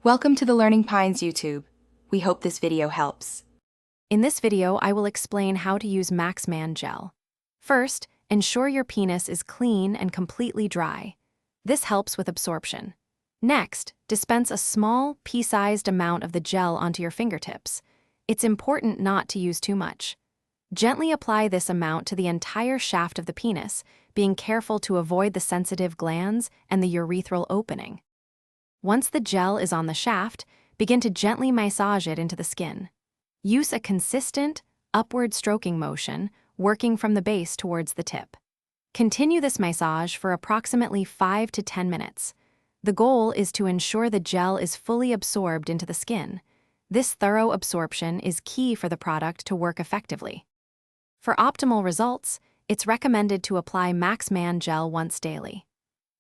Welcome to the Learning Pines YouTube. We hope this video helps. In this video, I will explain how to use MaxMan gel. First, ensure your penis is clean and completely dry. This helps with absorption. Next, dispense a small, pea-sized amount of the gel onto your fingertips. It's important not to use too much. Gently apply this amount to the entire shaft of the penis, being careful to avoid the sensitive glands and the urethral opening. Once the gel is on the shaft, begin to gently massage it into the skin. Use a consistent, upward stroking motion, working from the base towards the tip. Continue this massage for approximately 5 to 10 minutes. The goal is to ensure the gel is fully absorbed into the skin. This thorough absorption is key for the product to work effectively. For optimal results, it's recommended to apply MaxMan gel once daily.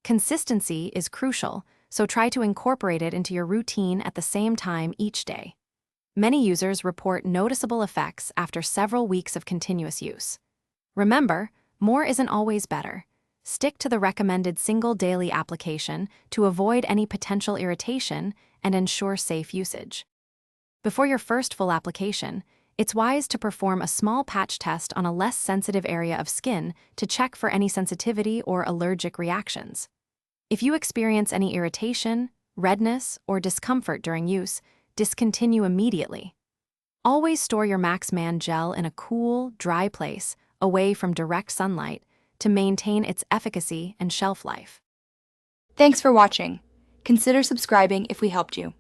Consistency is crucial, so try to incorporate it into your routine at the same time each day. Many users report noticeable effects after several weeks of continuous use. Remember, more isn't always better. Stick to the recommended single daily application to avoid any potential irritation and ensure safe usage. Before your first full application, it's wise to perform a small patch test on a less sensitive area of skin to check for any sensitivity or allergic reactions. If you experience any irritation, redness, or discomfort during use, discontinue immediately. Always store your MaxMan gel in a cool, dry place, away from direct sunlight, to maintain its efficacy and shelf life. Thanks for watching. Consider subscribing if we helped you.